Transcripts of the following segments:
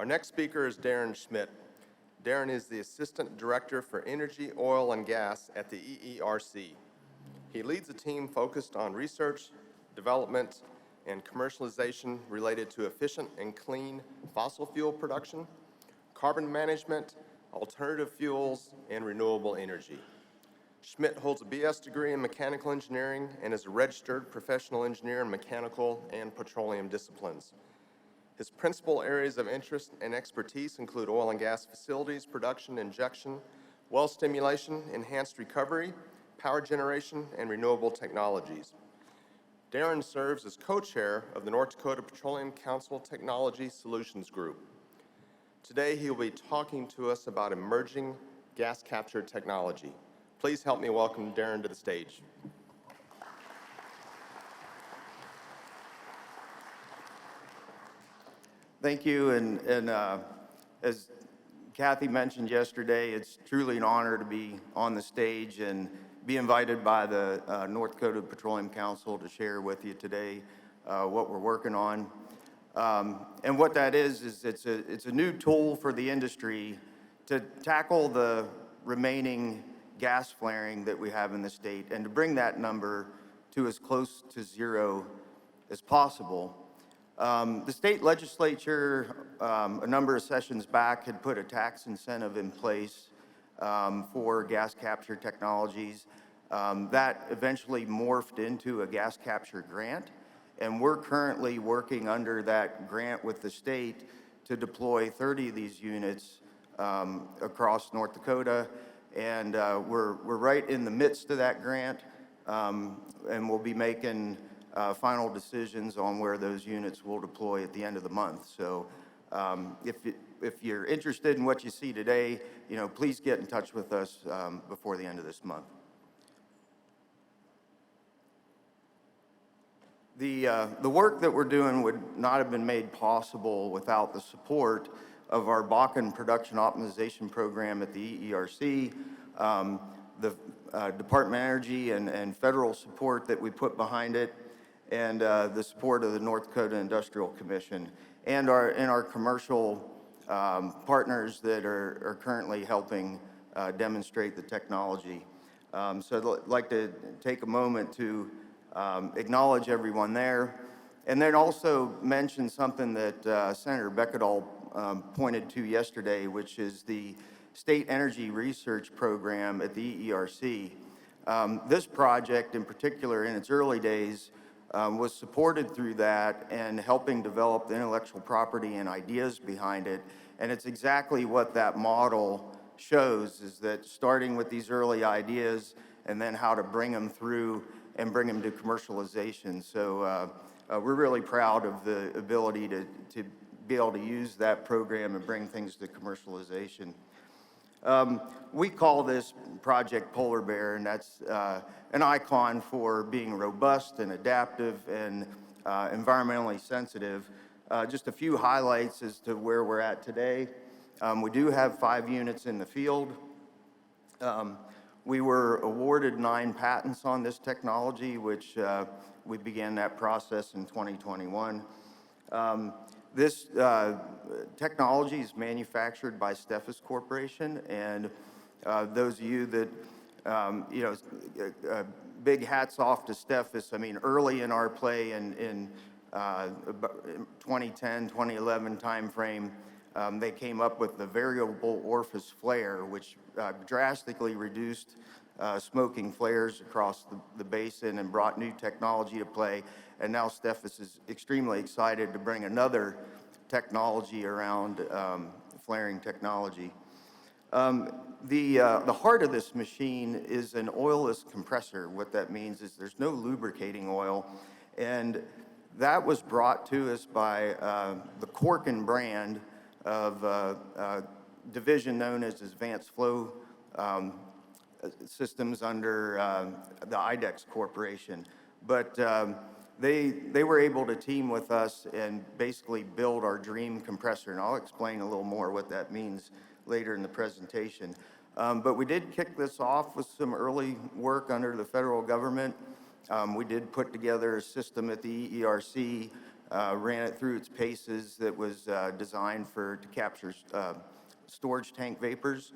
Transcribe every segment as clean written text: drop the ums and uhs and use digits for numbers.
Our next speaker is Darren Schmidt. Darren is the Assistant Director for Energy, Oil, and Gas at the EERC. He leads a team focused on research, development, and commercialization related to efficient and clean fossil fuel production, carbon management, alternative fuels, and renewable energy. Schmidt holds a BS degree in mechanical engineering and is a registered professional engineer in mechanical and petroleum disciplines. His principal areas of interest and expertise include oil and gas facilities, production, injection, well stimulation, enhanced recovery, power generation, and renewable technologies. Darren serves as co-chair of the North Dakota Petroleum Council Technology Solutions Group. Today, he will be talking to us about emerging gas capture technology. Please help me welcome Darren to the stage. Thank you, and as Kathy mentioned yesterday, it's truly an honor to be on the stage and be invited by the North Dakota Petroleum Council to share with you today what we're working on. And what that is it's a new tool for the industry to tackle the remaining gas flaring that we have in the state and to bring that number to as close to zero as possible. The state legislature, a number of sessions back, had put a tax incentive in place for gas capture technologies. That eventually morphed into a gas capture grant, and we're currently working under that grant with the state to deploy 30 of these units across North Dakota, and we're right in the midst of that grant, and we'll be making final decisions on where those units will deploy at the end of the month. So if you're interested in what you see today, please get in touch with us before the end of this month. The work that we're doing would not have been made possible without the support of our Bakken Production Optimization Program at the EERC, the Department of Energy and federal support that we put behind it, and the support of the North Dakota Industrial Commission, and our commercial partners that are currently helping demonstrate the technology. So I'd like to take a moment to acknowledge everyone there, and then also mention something that Senator Beckedahl pointed to yesterday, which is the State Energy Research Program at the EERC. This project in particular, in its early days, was supported through that and helping develop the intellectual property and ideas behind it. And it's exactly what that model shows, is that starting with these early ideas and then how to bring them through and bring them to commercialization. So we're really proud of the ability to be able to use that program and bring things to commercialization. We call this Project Polar Bear, and that's an icon for being robust and adaptive and environmentally sensitive. Just a few highlights as to where we're at today. We do have 5 units in the field. We were awarded 9 patents on this technology, which we began that process in 2021. This technology is manufactured by Steffes Corporation, and those of you that, big hats off to Steffes. I mean, early in our play in 2010, 2011 timeframe, they came up with the variable orifice flare, which drastically reduced smoking flares across the basin and brought new technology to play. And now Steffes is extremely excited to bring another technology around flaring technology. The heart of this machine is an oilless compressor. What that means is there's no lubricating oil, and that was brought to us by the Corkin brand of a division known as Advanced Flow Systems under the IDEX Corporation. But they were able to team with us and basically build our dream compressor, and I'll explain a little more what that means later in the presentation. But we did kick this off with some early work under the federal government. We did put together a system at the EERC ran it through its paces that was designed to capture storage tank vapors.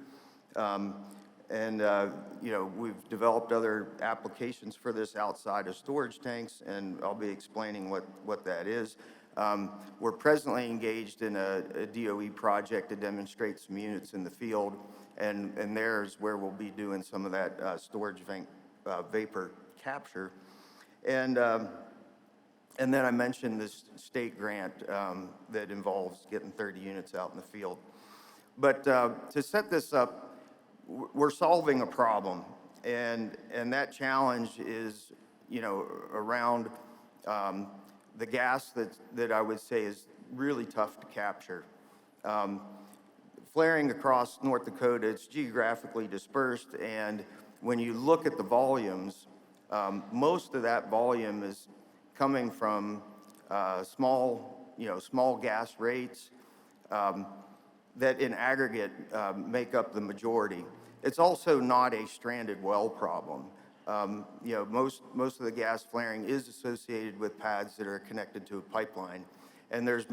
We've developed other applications for this outside of storage tanks, and I'll be explaining what that is. We're presently engaged in a DOE project to demonstrate some units in the field, and there's where we'll be doing some of that storage vapor capture. And then I mentioned this state grant that involves getting 30 units out in the field. But to set this up, we're solving a problem, and that challenge is, around the gas that I would say is really tough to capture. Flaring across North Dakota, it's geographically dispersed, and when you look at the volumes, most of that volume is coming from small gas rates that in aggregate make up the majority. It's also not a stranded well problem. Most of the gas flaring is associated with pads that are connected to a pipeline. And there's,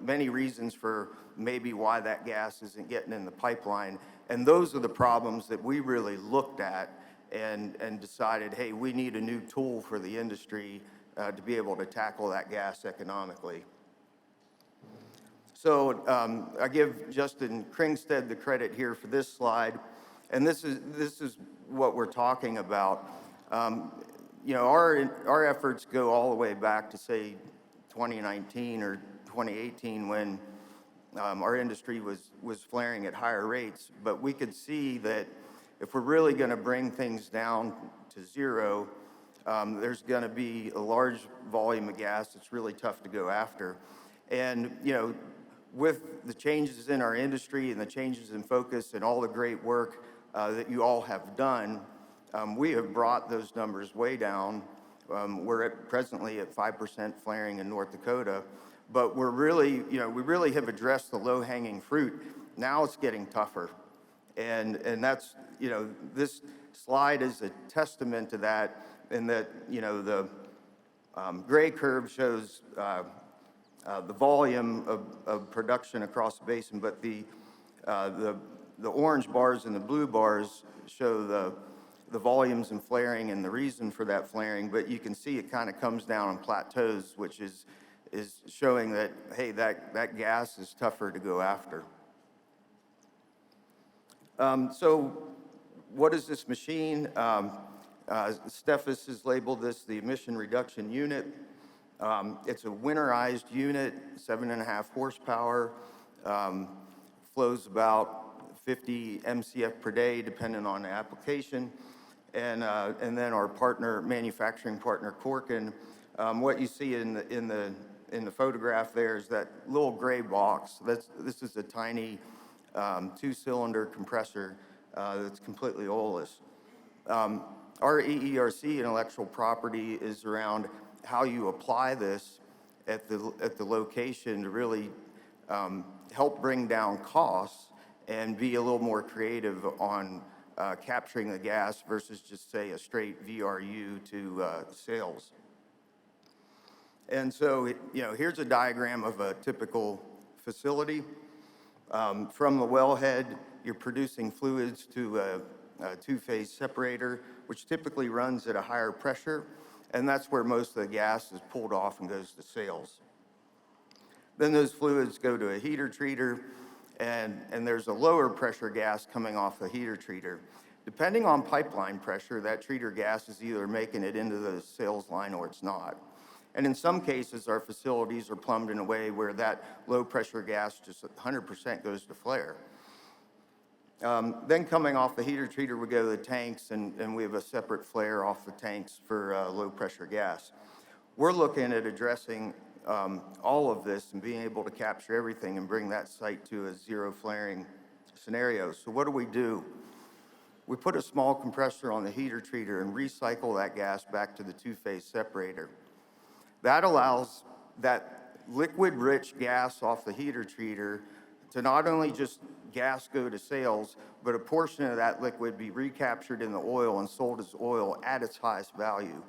many reasons for maybe why that gas isn't getting in the pipeline. And those are the problems that we really looked at and decided, hey, we need a new tool for the industry to be able to tackle that gas economically. So I give Justin Kringstead the credit here for this slide. And this is what we're talking about. Our efforts go all the way back to, say, 2019 or 2018 when our industry was flaring at higher rates. But we could see that if we're really going to bring things down to zero, there's going to be a large volume of gas that's really tough to go after. And, with the changes in our industry and the changes in focus and all the great work that you all have done, we have brought those numbers way down. We're presently at 5% flaring in North Dakota, but we're really, we really have addressed the low-hanging fruit. Now it's getting tougher. And that's, this slide is a testament to that, in that, the gray curve shows the volume of production across the basin, but the orange bars and the blue bars show the volumes and flaring and the reason for that flaring. But you can see it kind of comes down on plateaus, which is showing that, hey, that gas is tougher to go after. So what is this machine? Steffes has labeled this the emission reduction unit. It's a winterized unit, 7.5 horsepower, flows about 50 MCF per day, depending on the application. And then our manufacturing partner, Corkin. What you see in the photograph there is that little gray box. This is a tiny 2-cylinder compressor that's completely oilless. Our EERC intellectual property is around how you apply this at the location to really help bring down costs and be a little more creative on capturing the gas versus just, say, a straight VRU to sales. And so, here's a diagram of a typical facility. From the wellhead, you're producing fluids to a two-phase separator, which typically runs at a higher pressure, and that's where most of the gas is pulled off and goes to sales. Then those fluids go to a heater treater, and there's a lower pressure gas coming off the heater treater. Depending on pipeline pressure, that treater gas is either making it into the sales line or it's not. And in some cases, our facilities are plumbed in a way where that low pressure gas just 100% goes to flare. Then coming off the heater treater, we go to the tanks, and we have a separate flare off the tanks for low pressure gas. We're looking at addressing all of this and being able to capture everything and bring that site to a zero flaring scenario. So what do? We put a small compressor on the heater treater and recycle that gas back to the two-phase separator. That allows that liquid-rich gas off the heater treater to not only just gas go to sales, but a portion of that liquid be recaptured in the oil and sold as oil at its highest value.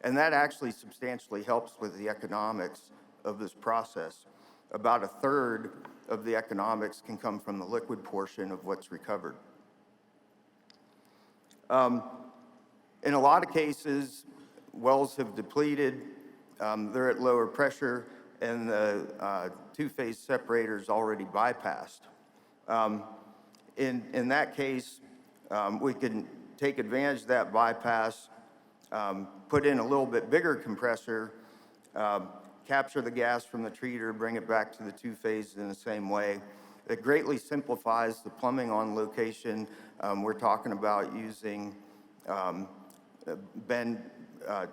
And that actually substantially helps with the economics of this process. About a third of the economics can come from the liquid portion of what's recovered. In a lot of cases, wells have depleted, they're at lower pressure, and the two-phase separator is already bypassed. In that case, we can take advantage of that bypass, put in a little bit bigger compressor, capture the gas from the treater, bring it back to the two-phase in the same way. It greatly simplifies the plumbing on location. We're talking about using bend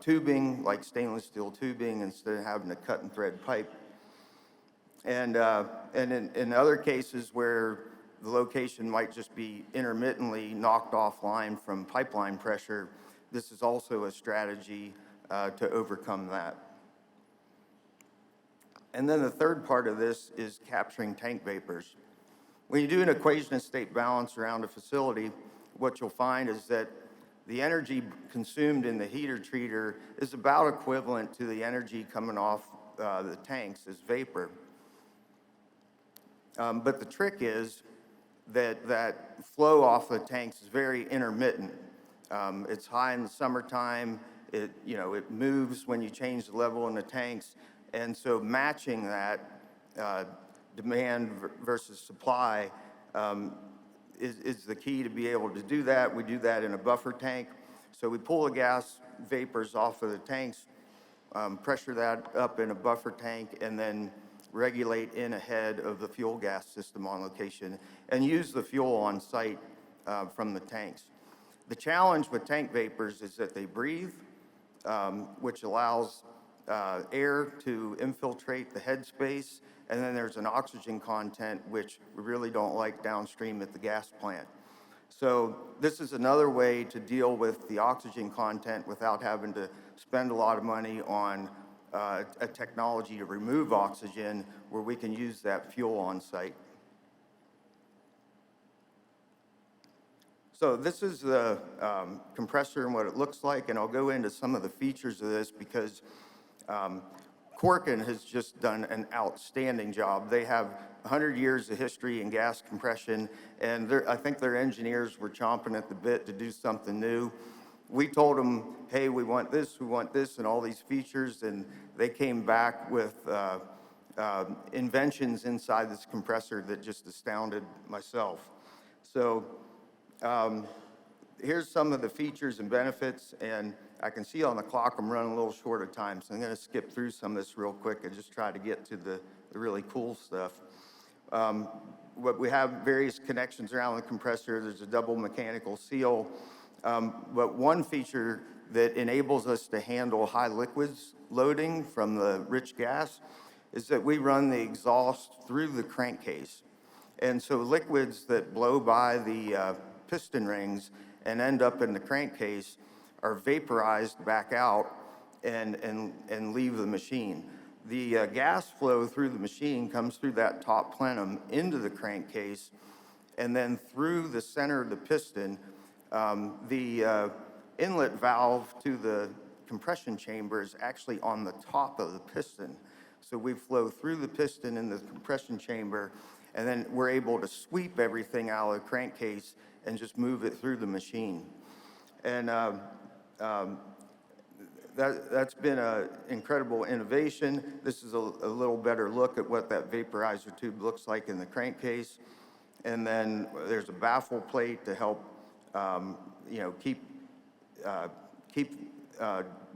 tubing, like stainless steel tubing, instead of having to cut and thread pipe. And in other cases where the location might just be intermittently knocked offline from pipeline pressure, this is also a strategy to overcome that. And then the third part of this is capturing tank vapors. When you do an equation of state balance around a facility, what you'll find is that the energy consumed in the heater treater is about equivalent to the energy coming off the tanks as vapor. But the trick is that flow off the tanks is very intermittent. It's high in the summertime. It moves when you change the level in the tanks. And so matching that demand versus supply is the key to be able to do that. We do that in a buffer tank. So we pull the gas vapors off of the tanks, pressure that up in a buffer tank, and then regulate in ahead of the fuel gas system on location and use the fuel on site from the tanks. The challenge with tank vapors is that they breathe, which allows air to infiltrate the headspace, and then there's an oxygen content which we really don't like downstream at the gas plant. So this is another way to deal with the oxygen content without having to spend a lot of money on a technology to remove oxygen where we can use that fuel on site. So this is the compressor and what it looks like, and I'll go into some of the features of this because Corkin has just done an outstanding job. They have 100 years of history in gas compression, and I think their engineers were chomping at the bit to do something new. We told them, hey, we want this, and all these features, and they came back with inventions inside this compressor that just astounded myself. So here's some of the features and benefits, and I can see on the clock I'm running a little short of time, so I'm going to skip through some of this real quick and just try to get to the really cool stuff. We have various connections around the compressor. There's a double mechanical seal. But one feature that enables us to handle high liquids loading from the rich gas is that we run the exhaust through the crankcase. And so liquids that blow by the piston rings and end up in the crankcase are vaporized back out and leave the machine. The gas flow through the machine comes through that top plenum into the crankcase, and then through the center of the piston. The inlet valve to the compression chamber is actually on the top of the piston. So we flow through the piston in the compression chamber, and then we're able to sweep everything out of the crankcase and just move it through the machine. And that's been an incredible innovation. This is a little better look at what that vaporizer tube looks like in the crankcase. And then there's a baffle plate to help keep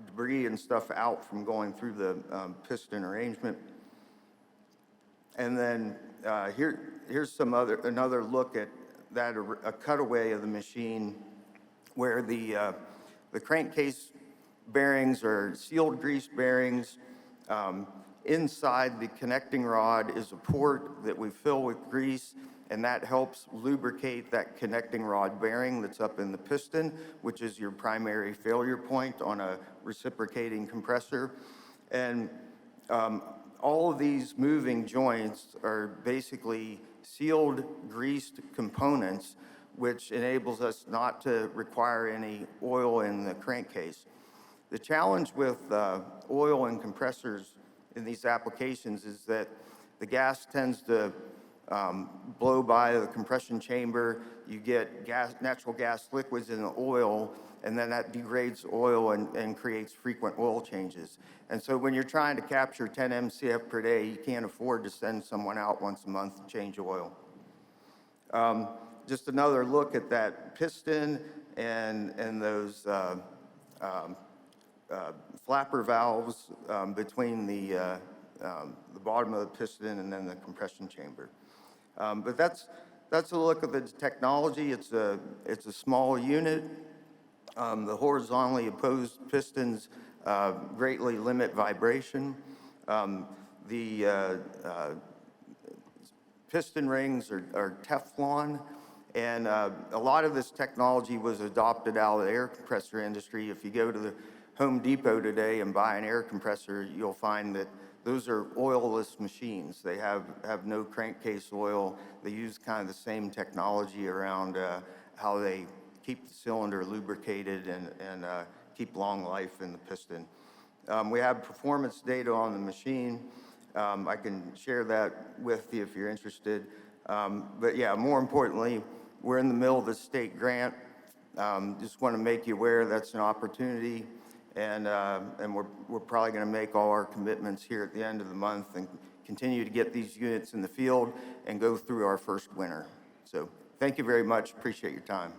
debris and stuff out from going through the piston arrangement. And then here's another look at that, a cutaway of the machine where the crankcase bearings are sealed grease bearings. Inside the connecting rod is a port that we fill with grease, and that helps lubricate that connecting rod bearing that's up in the piston, which is your primary failure point on a reciprocating compressor. And all of these moving joints are basically sealed, greased components, which enables us not to require any oil in the crankcase. The challenge with oil and compressors in these applications is that the gas tends to blow by the compression chamber. You get natural gas liquids in the oil, and then that degrades oil and creates frequent oil changes. And so when you're trying to capture 10 MCF per day, you can't afford to send someone out once a month to change oil. Just another look at that piston and those flapper valves between the bottom of the piston and then the compression chamber. But that's a look at the technology. It's a small unit. The horizontally opposed pistons greatly limit vibration. The piston rings are Teflon, and a lot of this technology was adopted out of the air compressor industry. If you go to the Home Depot today and buy an air compressor, you'll find that those are oilless machines. They have no crankcase oil. They use kind of the same technology around how they keep the cylinder lubricated and keep long life in the piston. We have performance data on the machine. I can share that with you if you're interested. But yeah, more importantly, we're in the middle of the state grant. Just want to make you aware that's an opportunity, and we're probably going to make all our commitments here at the end of the month and continue to get these units in the field and go through our first winter. So thank you very much. Appreciate your time.